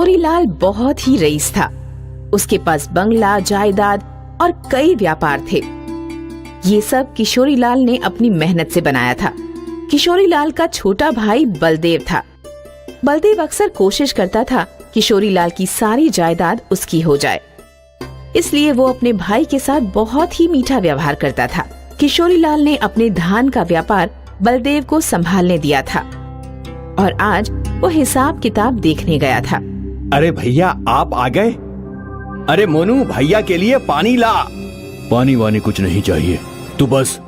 किशोरीलाल बहुत ही रईस था। उसके पास बंगला, जायदाद और कई व्यापार थे। ये सब किशोरीलाल ने अपनी मेहनत से बनाया था। किशोरीलाल का छोटा भाई बलदेव था। बलदेव अक्सर कोशिश करता था किशोरीलाल की सारी जायदाद उसकी हो जाए, इसलिए वो अपने भाई के साथ बहुत ही मीठा व्यवहार करता था। किशोरीलाल ने अपने धान का व्यापार बलदेव को संभालने दिया था और आज वो हिसाब किताब देखने गया था। अरे भैया, आप आ गए। अरे मोनू, भैया के लिए पानी ला। पानी वानी कुछ नहीं चाहिए, तू बस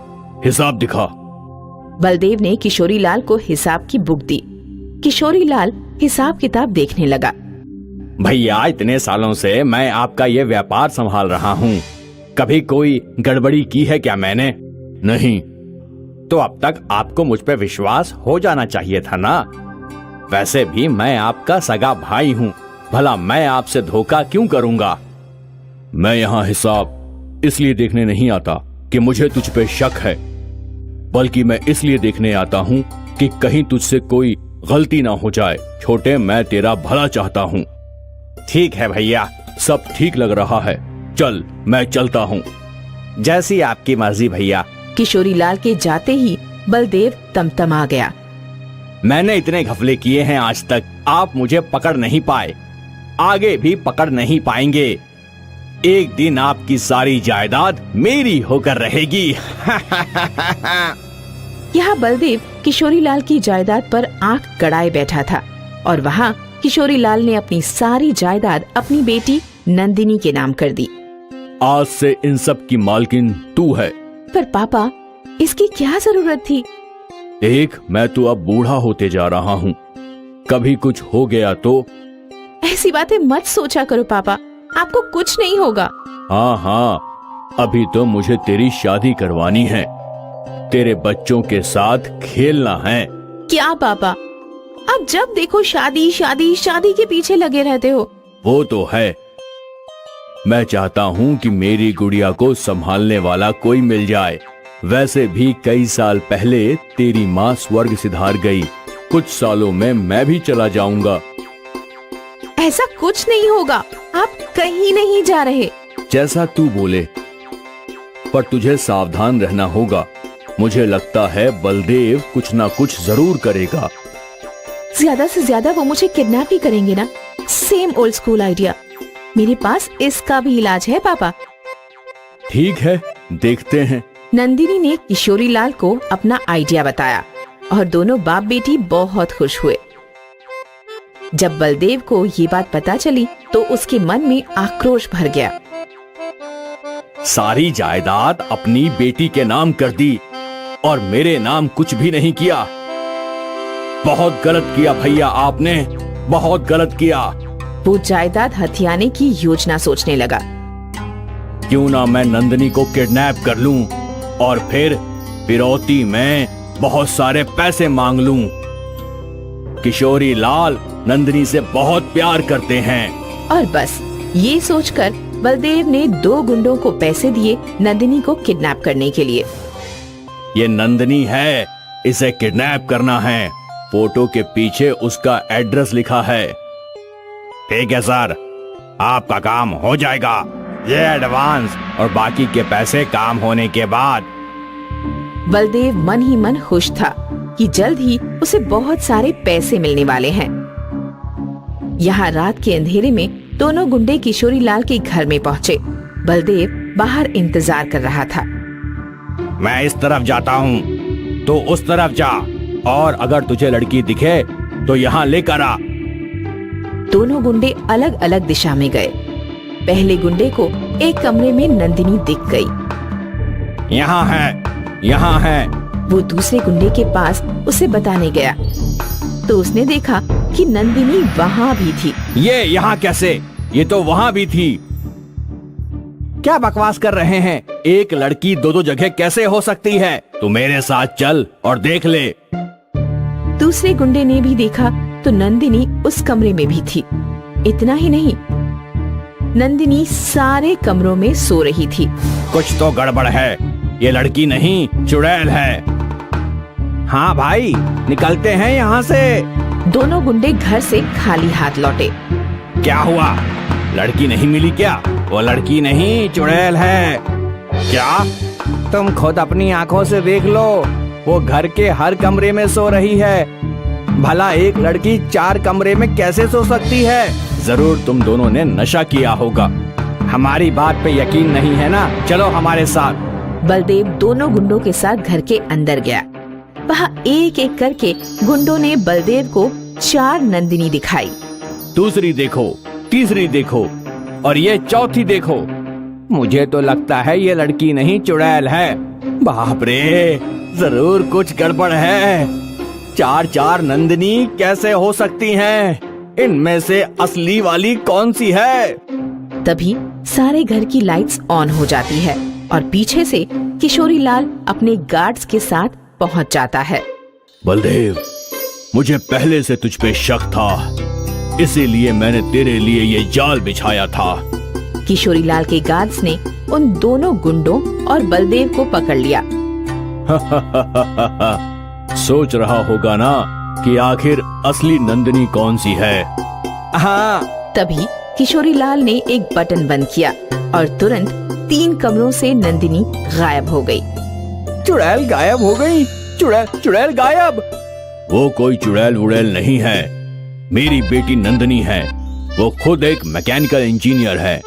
हिसाब दिखा। बलदेव ने किशोरीलाल को हिसाब की बुक दी। किशोरीलाल हिसाब किताब देखने लगा। भैया, इतने सालों से मैं आपका ये व्यापार संभाल रहा हूँ, कभी कोई गड़बड़ी की है क्या मैंने? नहीं। तो अब तक आपको मुझ पे विश्वास हो जाना चाहिए था ना। वैसे भी मैं आपका सगा भाई हूँ, भला मैं आपसे धोखा क्यों करूँगा? मैं यहाँ हिसाब इसलिए देखने नहीं आता कि मुझे तुझ पे शक है, बल्कि मैं इसलिए देखने आता हूँ कि कहीं तुझसे कोई गलती ना हो जाए। छोटे, मैं तेरा भला चाहता हूँ। ठीक है भैया, सब ठीक लग रहा है। चल, मैं चलता हूँ। जैसी आपकी मर्जी भैया। किशोरीलाल के जाते ही बलदेव तमतमा गया। मैंने इतने घपले किए हैं आज तक, आप मुझे पकड़ नहीं पाए, आगे भी पकड़ नहीं पाएंगे। एक दिन आपकी सारी जायदाद मेरी होकर रहेगी। यहाँ बलदेव किशोरीलाल की जायदाद पर आंख गड़ाए बैठा था और वहाँ किशोरीलाल ने अपनी सारी जायदाद अपनी बेटी नंदिनी के नाम कर दी। आज से इन सब की मालकिन तू है। पर पापा, इसकी क्या जरूरत थी? देख, मैं तो अब बूढ़ा होते जा रहा हूँ, कभी कुछ हो गया तो। ऐसी बातें मत सोचा करो पापा, आपको कुछ नहीं होगा। हाँ हाँ, अभी तो मुझे तेरी शादी करवानी है, तेरे बच्चों के साथ खेलना है। क्या पापा, आप जब देखो शादी शादी शादी के पीछे लगे रहते हो। वो तो है, मैं चाहता हूँ कि मेरी गुड़िया को संभालने वाला कोई मिल जाए। वैसे भी कई साल पहले तेरी माँ स्वर्ग सिधार गई, कुछ सालों में मैं भी चला जाऊंगा। ऐसा कुछ नहीं होगा, आप कहीं नहीं जा रहे। जैसा तू बोले, पर तुझे सावधान रहना होगा। मुझे लगता है बलदेव कुछ ना कुछ जरूर करेगा। ज्यादा से ज्यादा वो मुझे किडनैप ही करेंगे ना। Same old school idea. मेरे पास इसका भी इलाज है पापा। ठीक है, देखते हैं। नंदिनी ने किशोरीलाल को अपना आइडिया बताया और दोनों बाप बेटी बहुत खुश हुए। जब बलदेव को ये बात पता चली तो उसके मन में आक्रोश भर गया। सारी जायदाद अपनी बेटी के नाम कर दी और मेरे नाम कुछ भी नहीं किया। बहुत गलत किया भैया, आपने बहुत गलत किया। वो जायदाद हथियाने की योजना सोचने लगा। क्यों ना मैं नंदिनी को किडनैप कर लूं और फिर फिरौती में बहुत सारे पैसे मांग लूं। किशोरीलाल नंदिनी से बहुत प्यार करते हैं। और बस ये सोचकर बलदेव ने 2 गुंडों को पैसे दिए नंदिनी को किडनैप करने के लिए। ये नंदिनी है, इसे किडनैप करना है। फोटो के पीछे उसका एड्रेस लिखा है। ठीक है सर, आपका काम हो जाएगा। ये एडवांस और बाकी के पैसे काम होने के बाद। बलदेव मन ही मन खुश था कि जल्द ही उसे बहुत सारे पैसे मिलने वाले हैं। यहाँ रात के अंधेरे में दोनों गुंडे किशोरीलाल के घर में पहुँचे। बलदेव बाहर इंतजार कर रहा था। मैं इस तरफ जाता हूँ, तो उस तरफ जा, और अगर तुझे लड़की दिखे तो यहाँ लेकर आ। दोनों गुंडे अलग अलग दिशा में गए। पहले गुंडे को एक कमरे में नंदिनी दिख गई। यहाँ है, यहाँ है। वो दूसरे गुंडे के पास उसे बताने गया तो उसने देखा कि नंदिनी वहाँ भी थी। ये यहाँ कैसे? ये तो वहाँ भी थी। क्या बकवास कर रहे हैं? एक लड़की 2 जगह कैसे हो सकती है? तू मेरे साथ चल और देख ले। दूसरे गुंडे ने भी देखा तो नंदिनी उस कमरे में भी थी। इतना ही नहीं, नंदिनी सारे कमरों में सो रही थी। कुछ तो गड़बड़ है, ये लड़की नहीं चुड़ैल है। हाँ भाई, निकलते हैं यहाँ से। दोनों गुंडे घर से खाली हाथ लौटे। क्या हुआ? लड़की नहीं मिली क्या? वो लड़की नहीं, चुड़ैल है। क्या? तुम खुद अपनी आंखों से देख लो, वो घर के हर कमरे में सो रही है। भला एक लड़की 4 कमरे में कैसे सो सकती है? जरूर तुम दोनों ने नशा किया होगा। हमारी बात पे यकीन नहीं है ना? चलो हमारे साथ। बलदेव दोनों गुंडों के साथ घर के अंदर गया। वहाँ एक एक करके गुंडों ने बलदेव को 4 नंदिनी दिखाई। दूसरी देखो, तीसरी देखो और ये चौथी देखो। मुझे तो लगता है ये लड़की नहीं, चुड़ैल है। बाप रे, जरूर कुछ गड़बड़ है। 4 नंदिनी कैसे हो सकती हैं? इनमें से असली वाली कौन सी है? तभी सारे घर की लाइट्स ऑन हो जाती है और पीछे से किशोरी लाल अपने गार्ड्स के साथ पहुंच जाता है। बलदेव, मुझे पहले से तुझ पे शक था, इसीलिए मैंने तेरे लिए ये जाल बिछाया था। किशोरी लाल के गार्ड्स ने उन दोनों गुंडों और बलदेव को पकड़ लिया। सोच रहा होगा ना कि आखिर असली नंदिनी कौन सी है? हाँ। तभी किशोरी लाल ने एक बटन बंद किया और तुरंत 3 कमरों से नंदिनी गायब हो गई। चुड़ैल गायब हो गई? चुड़ैल गायब? वो कोई चुड़ैल वुड़ैल नहीं है, मेरी बेटी नंदिनी है। वो खुद एक मैकेनिकल इंजीनियर है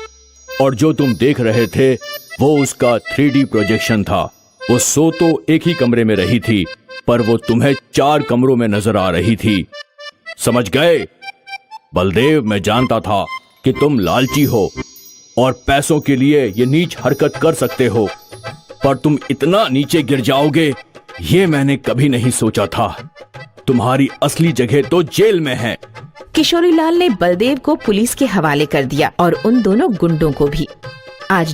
और जो तुम देख रहे थे वो उसका 3D प्रोजेक्शन था। वो सो तो एक ही कमरे में रही थी, पर वो तुम्हें 4 कमरों में नजर आ रही थी। समझ गए? बलदेव, मैं जानता था कि तुम लालची हो और पैसों के लिए ये नीच हरकत कर सकते हो, पर तुम इतना नीचे गिर जाओगे ये मैंने कभी नहीं सोचा था। तुम्हारी असली जगह तो जेल में है। किशोरी लाल ने बलदेव को पुलिस के हवाले कर दिया और उन दोनों गुंडों को भी। आज